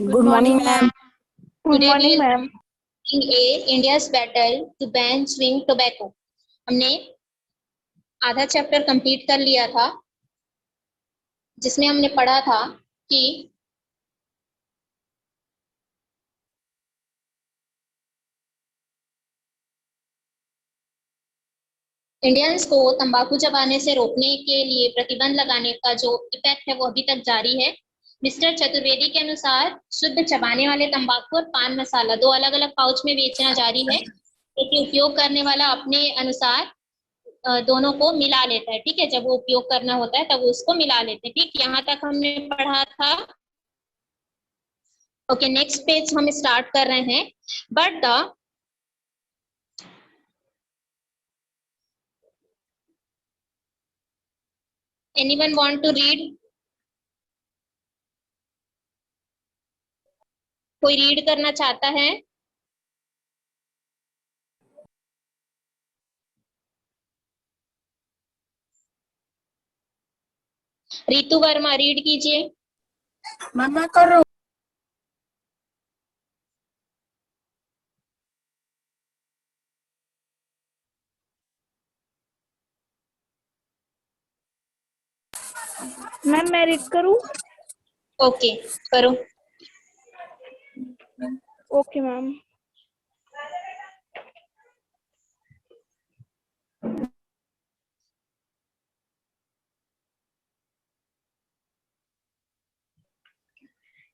Good morning, ma'am. Good Today morning, we will ma'am. in India's battle to ban chewing tobacco. हमने आधा chapter complete कर लिया था जिसमें हमने पढ़ा था कि इंडियंस को तंबाकू चबाने से रोकने के लिए प्रतिबंध लगाने का जो इफेक्ट है वो अभी तक जारी है। मिस्टर चतुर्वेदी के अनुसार शुद्ध चबाने वाले तंबाकू और पान मसाला दो अलग अलग पाउच में बेचना जारी है, क्योंकि उपयोग करने वाला अपने अनुसार दोनों को मिला लेता है। ठीक है, जब वो उपयोग करना होता है तब उसको मिला लेते हैं। ठीक, यहाँ तक हमने पढ़ा था। ओके, नेक्स्ट पेज हम स्टार्ट कर रहे हैं। But the anyone want to read? कोई रीड करना चाहता है? रितु वर्मा रीड कीजिए। मैं कर रहा हूँ। मैम मैं रीड करूँ? ओके, करो। Okay ma'am.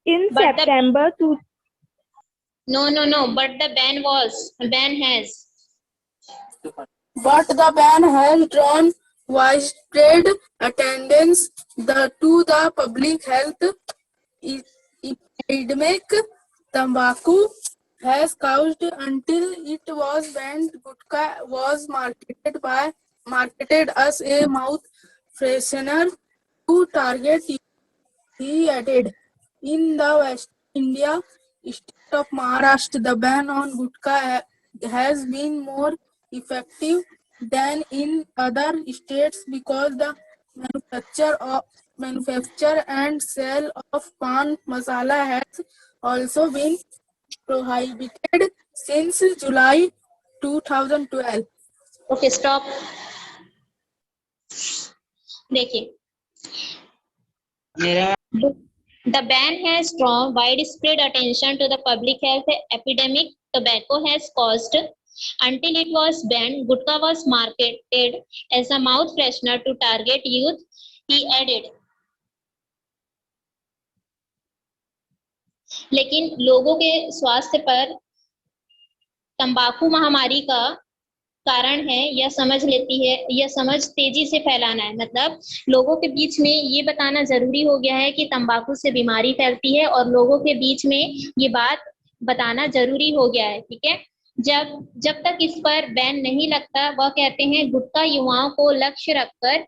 In But September to No, but the ban has. But the ban has drawn widespread attendance to the public health epidemic tobacco has caused until it was banned. Gutka was marketed as a mouth freshener to target. He added, in the West India state of Maharashtra, the ban on gutka has been more effective than in other states because the manufacture and sale of pan masala has also been prohibited since July 2012. Okay, stop. देखिए, the ban has drawn widespread attention to the public health epidemic tobacco has caused. Until it was banned, gutka was marketed as a mouth freshener to target youth, he added. लेकिन लोगों के स्वास्थ्य पर तंबाकू महामारी का कारण है, यह समझ लेती है, यह समझ तेजी से फैलाना है। मतलब लोगों के बीच में ये बताना जरूरी हो गया है कि तंबाकू से बीमारी फैलती है और लोगों के बीच में ये बात बताना जरूरी हो गया है। ठीक है, जब तक इस पर बैन नहीं लगता, वह कहते हैं गुटखा युवाओं को लक्ष्य रखकर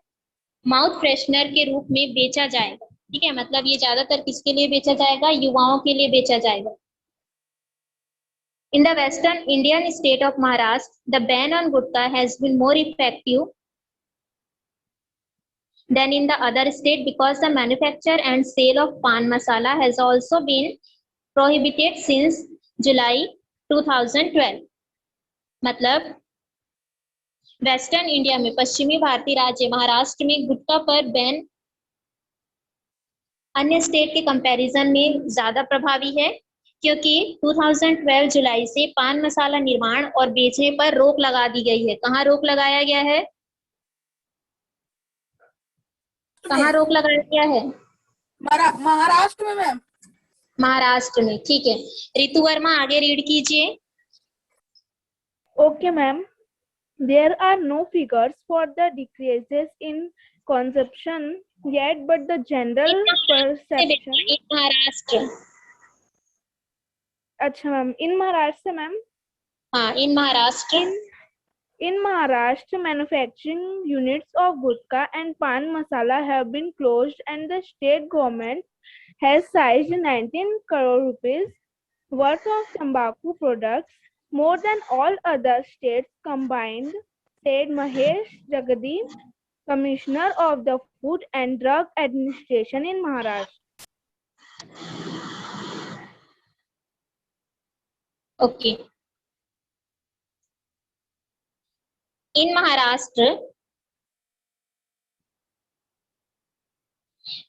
माउथ फ्रेशनर के रूप में बेचा जाएगा। ठीक है, मतलब ये ज्यादातर किसके लिए बेचा जाएगा? युवाओं के लिए बेचा जाएगा। In the western Indian state of Maharashtra, the ban on gutka has been more effective than in the other state because the manufacture and sale of pan masala has also been prohibited since July 2012. मतलब western India में, पश्चिमी भारतीय राज्य महाराष्ट्र में गुटखा पर ban अन्य state के comparison में ज्यादा प्रभावी है, क्योंकि 2012 जुलाई से पान मसाला निर्माण और बेचने पर रोक लगा दी गई है। कहाँ रोक लगाया गया है? कहाँ रोक लगाया गया है? महाराष्ट्र में मैम। महाराष्ट्र में। ठीक है, रितु वर्मा आगे रीड कीजिए। Okay ma'am. There are no figures for the decreases in consumption yet, but the general perception. In Maharashtra. अच्छा मैम, इन महाराष्ट्र मैम। हाँ, इन Maharashtra. In Maharashtra, manufacturing units of gutka and pan masala have been closed, and the state government has seized 19 crore rupees worth of tobacco products, more than all other states combined, said Mahesh Jagadi, Commissioner of the Food and Drug Administration in Maharashtra. Okay, in Maharashtra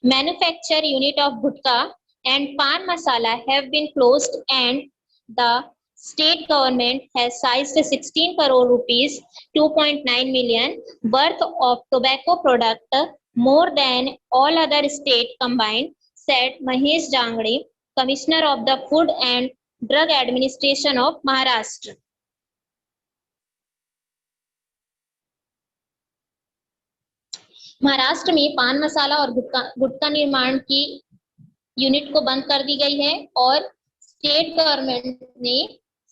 manufacture unit of gutka and pan masala have been closed and the state government has seized 16 crore rupees 2.9 million worth of tobacco product, more than all other state combined, said Mahesh Jangde, Commissioner of the Food and Drug Administration of Maharashtra. Maharashtra में पान मसाला और गुटखा निर्माण की unit को बंद कर दी गई है और स्टेट गवर्नमेंट ने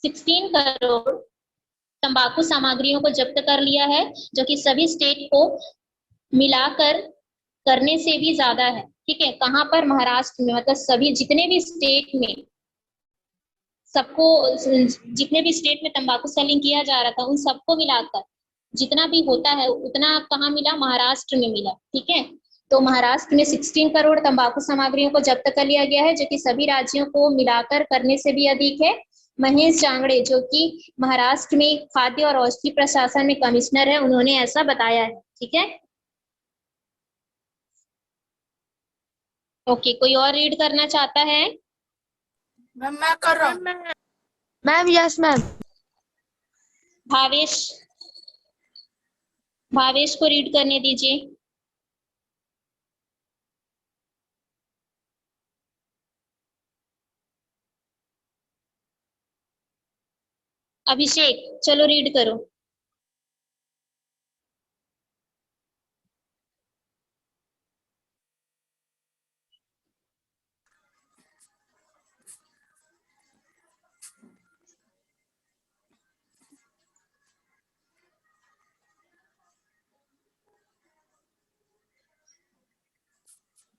16 करोड़ तंबाकू सामग्रियों को जब्त कर लिया है, जो कि सभी स्टेट को मिलाकर करने से भी ज्यादा है। ठीक है, कहाँ पर? महाराष्ट्र में, मतलब सभी जितने भी स्टेट में, सबको, जितने भी स्टेट में तंबाकू सेलिंग किया जा रहा था उन सबको मिलाकर जितना भी होता है उतना कहाँ मिला? महाराष्ट्र में मिला। ठीक है, तो महाराष्ट्र में 16 करोड़ तंबाकू सामग्रियों को जब्त कर लिया गया है, जो कि सभी राज्यों को मिलाकर करने से भी अधिक है। महेश जांगड़े, जो कि महाराष्ट्र में खाद्य और औषधि प्रशासन में कमिश्नर है, उन्होंने ऐसा बताया है। ठीक है, ओके, कोई और रीड करना चाहता है? मैम मैं कर रहा हूँ। Ma'am yes ma'am. भावेश को रीड करने दीजिए। अभिषेक, चलो रीड करो।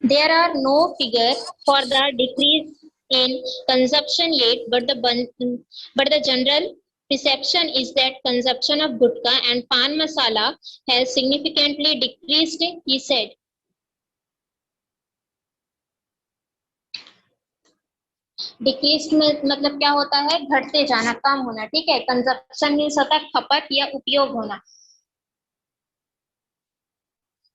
There are no figures for the decrease in consumption yet, but the general perception is that consumption of gutka and pan masala has significantly decreased, he said. Decrease मतलब क्या होता है? घटते जाना, कम होना। ठीक है, कंजप्शन मीन्स होता है खपत या उपयोग होना।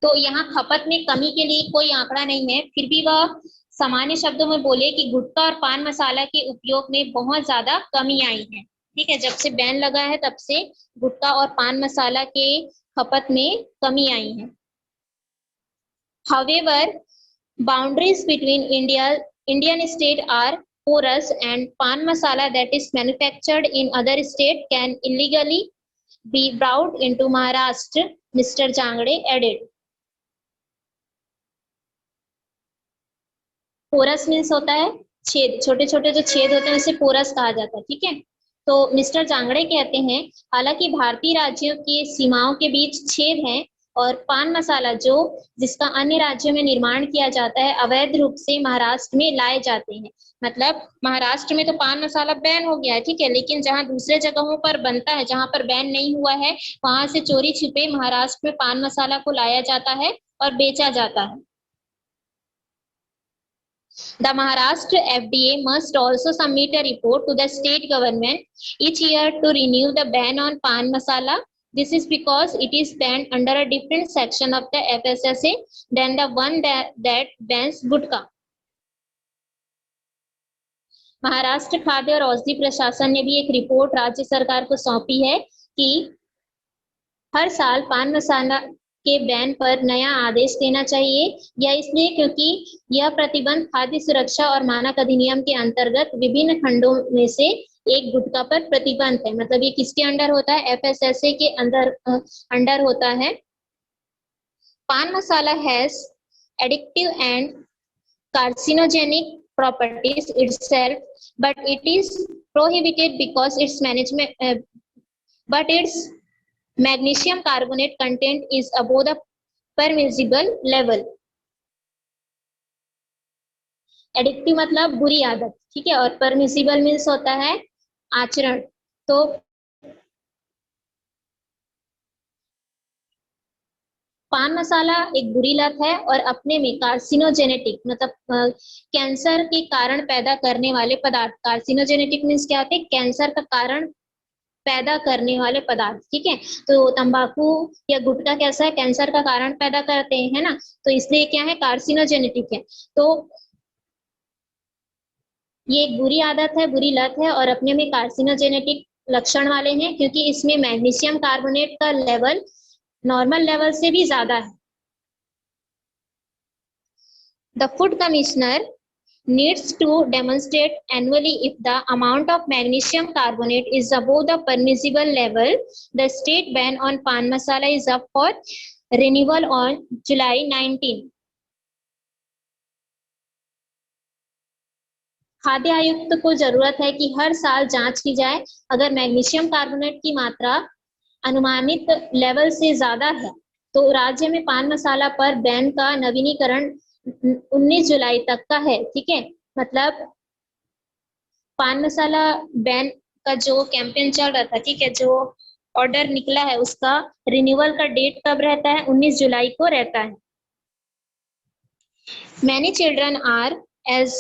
तो यहाँ खपत में कमी के लिए कोई आंकड़ा नहीं है, फिर भी वह सामान्य शब्दों में बोले कि गुटखा और पान मसाला के उपयोग में बहुत ज्यादा कमी आई है। ठीक है, जब से बैन लगा है तब से गुटखा और पान मसाला के खपत में कमी आई है। However, boundaries between Indian state are porous, and pan masala that is manufactured in other state can illegally be brought into Maharashtra, Mr. Jangde added. Porous means होता है छेद, छोटे छोटे जो छेद होते हैं उसे पोरस कहा जाता है। ठीक है, तो मिस्टर जांगड़े कहते हैं हालांकि भारतीय राज्यों की सीमाओं के बीच छेद हैं और पान मसाला जो जिसका अन्य राज्यों में निर्माण किया जाता है अवैध रूप से महाराष्ट्र में लाए जाते हैं। मतलब महाराष्ट्र में तो पान मसाला बैन हो गया है, ठीक है, लेकिन जहां दूसरे जगहों पर बनता है, जहां पर बैन नहीं हुआ है, वहां से चोरी छिपे महाराष्ट्र में पान मसाला को लाया जाता है और बेचा जाता है। The Maharashtra FDA must also submit a report to the state government each year to renew the ban on pan masala. This is because it is banned under a different section of the FSSA than the one that bans गुटखा। महाराष्ट्र खाद्य और औषधि प्रशासन ने भी एक report राज्य सरकार को सौंपी है कि हर साल पान मसाला के बैन पर नया आदेश देना चाहिए। यह इसलिए क्योंकि यह प्रतिबंध खाद्य सुरक्षा और मानक अधिनियम के अंतर्गत विभिन्न खंडों में से एक गुटखा पर प्रतिबंध है। मतलब ये किसके अंडर होता है? FSSA के अंडर होता है। Pan masala has addictive and carcinogenic properties itself, but it is prohibited because its magnesium carbonate content is above the permissible level. Addictive मतलब बुरी आदत, ठीक है, और परमिसिबल मीन्स होता है आचरण। तो पान मसाला एक बुरी लत है और अपने में कार्सिनोजेनेटिक मतलब कैंसर के कारण पैदा करने वाले पदार्थ, कार्सिनोजेनेटिक मीन्स क्या होते हैं, कैंसर का कारण पैदा करने वाले पदार्थ, ठीक है। तो तंबाकू या गुटखा कैसा है, कैंसर का कारण पैदा करते हैं, है ना, तो इसलिए क्या है, कार्सिनोजेनेटिक है। तो ये एक बुरी आदत है, बुरी लत है और अपने में कार्सिनोजेनेटिक लक्षण वाले हैं, क्योंकि इसमें मैग्नीशियम कार्बोनेट का लेवल नॉर्मल लेवल से भी ज्यादा है। The food commissioner needs to demonstrate annually if the amount of magnesium carbonate is above the permissible level. The state ban on pan masala is up for renewal on July 19. खाद्य आयुक्त को जरूरत है कि हर साल जांच की जाए, अगर मैग्नीशियम कार्बोनेट की मात्रा अनुमानित लेवल से ज्यादा है तो राज्य में पान मसाला पर बैन का नवीनीकरण 19 जुलाई तक का है, ठीक है। मतलब पान मसाला बैन का जो कैंपेन चल रहा था, ठीक है, जो ऑर्डर निकला है उसका रिन्यूअल का डेट कब रहता है, 19 जुलाई को रहता है। Many children are as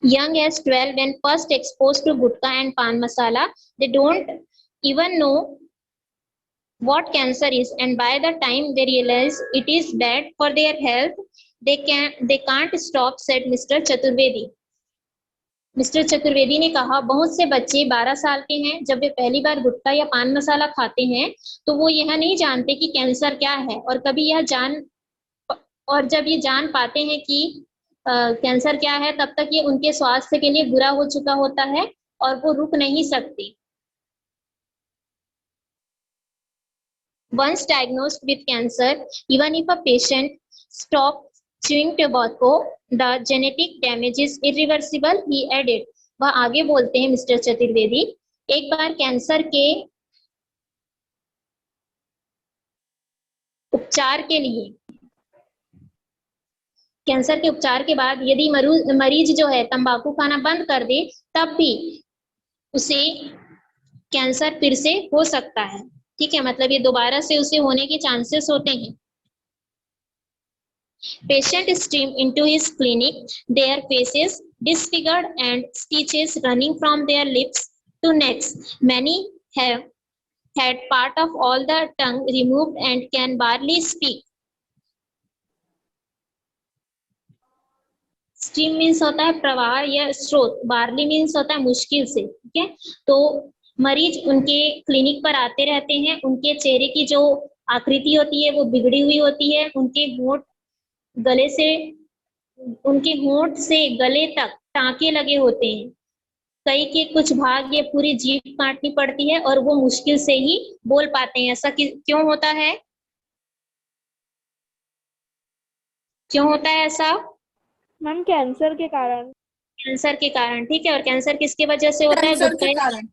young as 12 when first exposed to gutka and pan masala. They don't even know what cancer is, and by the time they realize it is bad for their health, they can't stop, said Mr. Chaturvedi. Mister Chaturvedi ने कहा, बहुत से बच्चे 12 साल के हैं, जब वे पहली बार गुटखा या पान मसाला खाते हैं तो वो यह नहीं जानते कि कैंसर क्या है, और जब ये जान पाते हैं कि कैंसर क्या है, तब तक ये उनके स्वास्थ्य के लिए बुरा हो चुका होता है और वो रुक नहीं सकते। Once diagnosed with cancer, even if a patient stops chewing tobacco, the genetic damage is irreversible, he added. वह आगे बोलते हैं मिस्टर चतुर्वेदी, एक बार कैंसर के उपचार के बाद यदि मरीज जो है तंबाकू खाना बंद कर दे, तब भी उसे कैंसर फिर से हो सकता है, ठीक है। मतलब ये दोबारा से उसे होने के चांसेस होते हैं। Patient streamed into his clinic, their faces disfigured and stitches running from their lips to necks. Many have had part of all the tongue removed and can barely speak. Stream means होता है प्रवाह या स्रोत, barley means होता है मुश्किल से, ठीक है। तो मरीज उनके क्लिनिक पर आते रहते हैं, उनके चेहरे की जो आकृति होती है वो बिगड़ी हुई होती है, उनके होंठ से गले तक टांके लगे होते हैं, कई के कुछ भाग ये पूरी जीभ काटनी पड़ती है और वो मुश्किल से ही बोल पाते हैं। ऐसा क्यों होता है, ऐसा? मैम कैंसर के कारण। ठीक है। और कैंसर किसकी वजह से होता है? कैंसर के कारण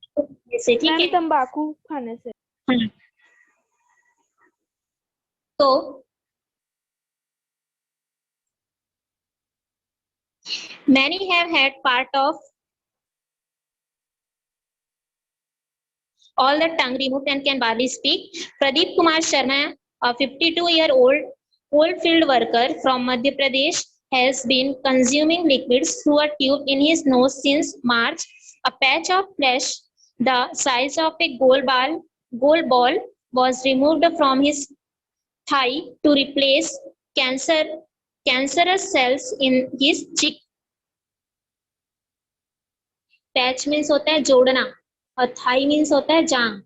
से, ठीक है, तंबाकू खाने से। तो many have had part of all the tongue removed and can barely speak. Pradeep Kumar Sharma, a 52-year-old field worker from Madhya Pradesh, has been consuming liquids through a tube in his nose since March. A patch of flesh the size of a gold ball was removed from his thigh to replace cancerous cells in his cheek. Patch means होता है जोड़ना और Thai means होता है जांग।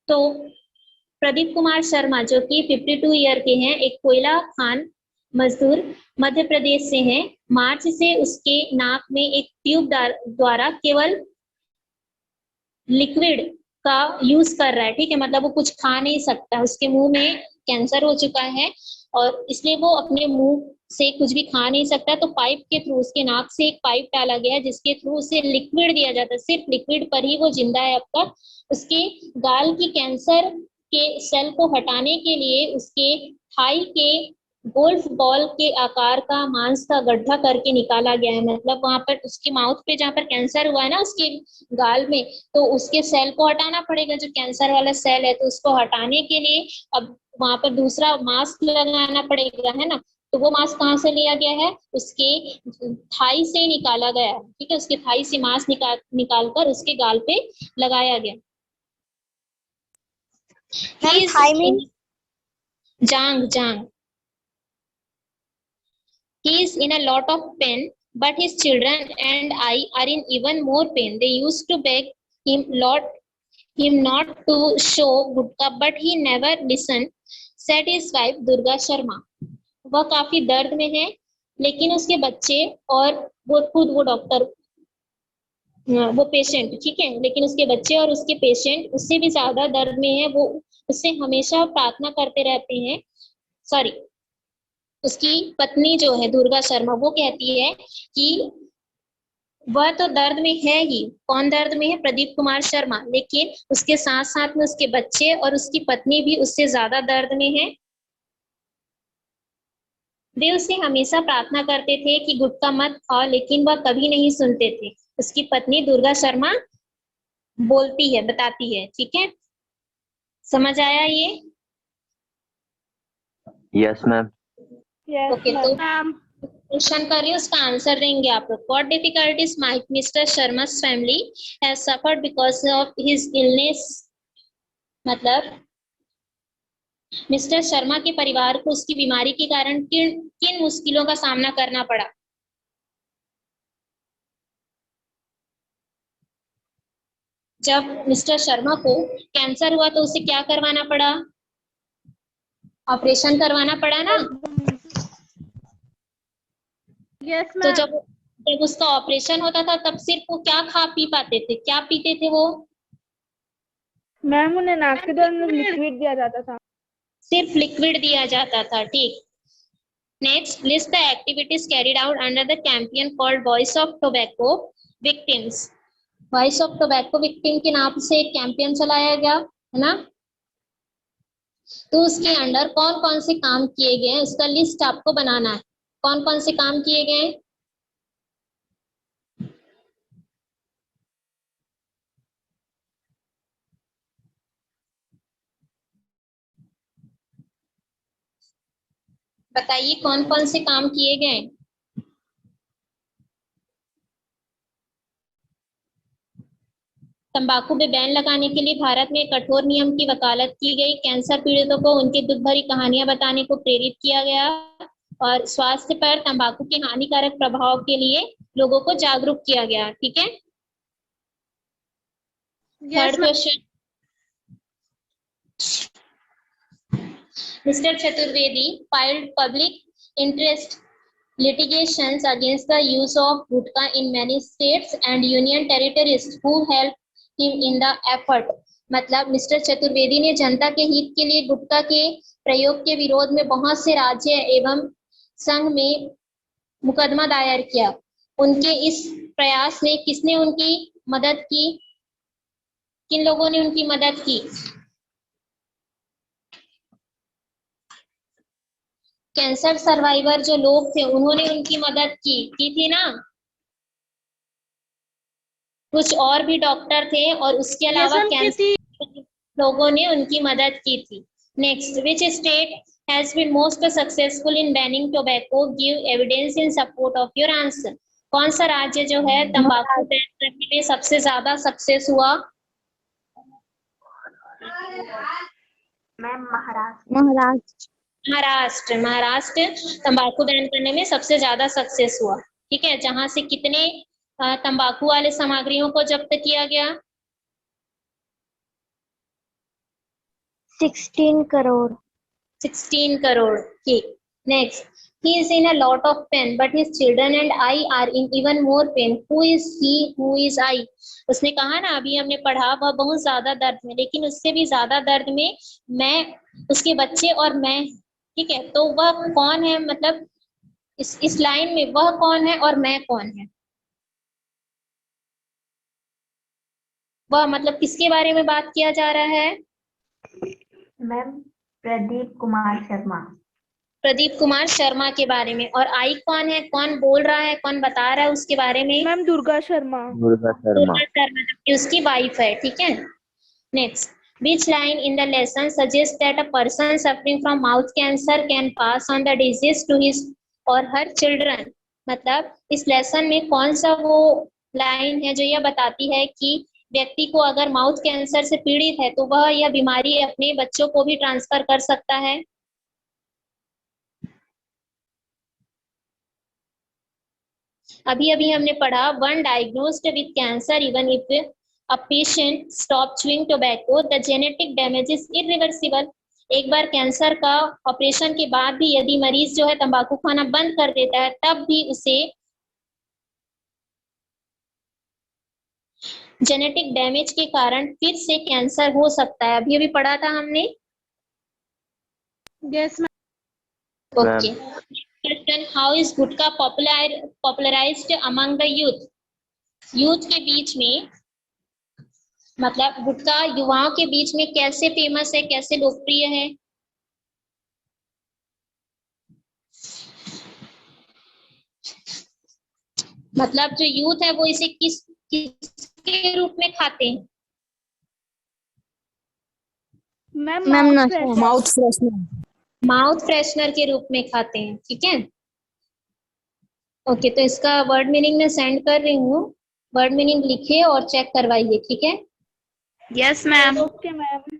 तो प्रदीप कुमार शर्मा जो कि 52 year के हैं, एक कोयला खान मजदूर मध्य प्रदेश से हैं, मार्च से उसके नाक में एक ट्यूब द्वारा केवल लिक्विड का यूज कर रहा है, ठीक है। मतलब वो कुछ खा नहीं सकता, उसके मुंह में कैंसर हो चुका है और इसलिए वो अपने मुंह से कुछ भी खा नहीं सकता। तो पाइप के थ्रू, उसके नाक से एक पाइप डाला गया जिसके थ्रू उसे लिक्विड दिया जाता है, सिर्फ लिक्विड पर ही वो जिंदा है अब तक। उसके गाल की कैंसर के सेल को हटाने के लिए उसके थाई के गोल्फ बॉल के आकार का मांस का गड्ढा करके निकाला गया है। मतलब वहां पर उसके माउथ पे जहाँ पर कैंसर हुआ है ना उसके गाल में, तो उसके सेल को हटाना पड़ेगा, जो कैंसर वाला सेल है, तो उसको हटाने के लिए अब वहां पर दूसरा मास्क लगाना पड़ेगा, है ना। तो वो मास्क कहाँ से लिया गया है, उसके थाई से निकाला गया है, ठीक है। उसके थाई से मास्क निकाल कर उसके गाल पे लगाया गया। मैम He is थाई मीन in- जांग जांग। He is in a lot of pain, but his children and I are in even more pain. They used to beg him not to show gutkha, but he never listened, said his wife Durga Sharma. वह काफी दर्द में है, लेकिन उसके बच्चे और वो खुद वो डॉक्टर वो पेशेंट, ठीक है, लेकिन उसके बच्चे और उसके पेशेंट उससे भी ज्यादा दर्द में है। वो उससे हमेशा प्रार्थना करते रहते हैं। सॉरी, उसकी पत्नी जो है दुर्गा शर्मा, वो कहती है कि वह तो दर्द में है ही। कौन दर्द में है? प्रदीप कुमार शर्मा। लेकिन उसके साथ साथ में उसके बच्चे और उसकी पत्नी भी उससे ज्यादा दर्द में है। वे उससे हमेशा प्रार्थना करते थे कि गुटखा मत खाओ, लेकिन वह कभी नहीं सुनते थे। उसकी पत्नी दुर्गा शर्मा बोलती है, बताती है, ठीक है। समझ आया ये? Yes ma'am. Yes, ओके, तो ma'am. क्वेश्चन कर रही हूँ, उसका आंसर देंगे आप लोग। What difficulties mister Sharma family has suffered because of his illness. मतलब मिस्टर शर्मा के परिवार को उसकी बीमारी के कारण किन किन मुश्किलों का सामना करना पड़ा? जब मिस्टर शर्मा को कैंसर हुआ तो उसे क्या करवाना पड़ा? ऑपरेशन करवाना पड़ा ना। Yes, तो ma'am. जब जब उसका ऑपरेशन होता था तब सिर्फ वो क्या खा पी पाते थे, क्या पीते थे वो? मैम उन्हें नाक के द्वारा लिक्विड दिया जाता था। सिर्फ लिक्विड दिया जाता था, ठीक। Next, list the activities carried out under the campaign called voice of tobacco victims. Voice of tobacco victim के नाम से एक कैंपेन चलाया गया, है ना। तो उसके अंडर कौन कौन से काम किए गए हैं उसका लिस्ट आपको बनाना है। कौन कौन से काम किए गए? बताइए कौन कौन से काम किए गए? तंबाकू पे बैन लगाने के लिए भारत में कठोर नियम की वकालत की गई। कैंसर पीड़ितों को उनकी दुख भरी कहानियां बताने को प्रेरित किया गया और स्वास्थ्य पर तंबाकू के हानिकारक प्रभाव के लिए लोगों को जागरूक किया गया, ठीक है। Third question, mister Chaturvedi filed public interest litigations against the use of gutka in many states and union territories who helped him in the effort। मतलब मिस्टर चतुर्वेदी ने जनता के हित के लिए गुटखा के प्रयोग के विरोध में बहुत से राज्य एवं संघ में मुकदमा दायर किया। उनके इस प्रयास में किसने उनकी मदद की? किन लोगों ने उनकी मदद की? कैंसर सर्वाइवर जो लोग थे उन्होंने उनकी मदद की थी ना। कुछ और भी डॉक्टर थे और उसके अलावा कैंसर लोगों ने उनकी मदद की थी। Next, which state has been most successful in banning tobacco, give evidence in support of your answer. कौन सा राज्य जो है तंबाकू बैन करने में सबसे ज्यादा सक्सेस हुआ? मैम महाराष्ट्र। महाराष्ट्र तंबाकू बैन करने में सबसे ज्यादा सक्सेस हुआ, ठीक है। जहां से कितने तंबाकू वाले सामग्रियों को जब्त किया गया? 16 करोड़। 16 करोड़, ठीक। Next, he is in a lot of pain but his children and I are in even more pain, who is he, who is I। उसने कहा ना, अभी हमने पढ़ा, वह बहुत ज्यादा दर्द में, लेकिन उससे भी ज्यादा दर्द में मैं, उसके बच्चे और मैं, ठीक है। तो वह कौन है? मतलब इस लाइन में वह कौन है और मैं कौन है? वह मतलब किसके बारे में बात किया जा रहा है? मैम प्रदीप कुमार शर्मा। प्रदीप कुमार शर्मा के बारे में। और आई कौन है, कौन बोल रहा है, कौन बता रहा है उसके बारे में? मैम दुर्गा शर्मा। दुर्गा शर्मा। दुर्गा शर्मा, जबकि उसकी वाइफ है। ठीक है, next, which line in the lesson suggests that a person suffering from mouth cancer can pass on the disease to his or her children? मतलब इस लेसन में कौन सा वो लाइन है जो यह बताती है कि व्यक्ति को अगर माउथ कैंसर से पीड़ित है तो वह यह बीमारी अपने बच्चों को भी ट्रांसफर कर सकता है? अभी अभी हमने पढ़ा, one diagnosed with cancer even if a patient stop chewing tobacco, the genetic damage is irreversible. एक बार कैंसर का ऑपरेशन के बाद भी यदि मरीज जो है तंबाकू खाना बंद कर देता है तब भी उसे जेनेटिक डैमेज के कारण फिर से कैंसर हो सकता है। अभी अभी पढ़ा था हमने। Yes ma'am. Okay, question, how is gutkha popularised among the youth? Youth के बीच में, मतलब गुटखा युवाओं के बीच में कैसे फेमस है, कैसे लोकप्रिय है? मतलब जो यूथ है वो इसे किसके रूप में खाते हैं? मैम मैम माउथ नशा। Freshener. Mouth freshener. Mouth freshener के रूप में खाते हैं। ठीक है, ओके, तो इसका वर्ड मीनिंग मैं सेंड कर रही हूँ, वर्ड मीनिंग लिखिए और चेक करवाइए। ठीक है, यस मैम। Okay ma'am.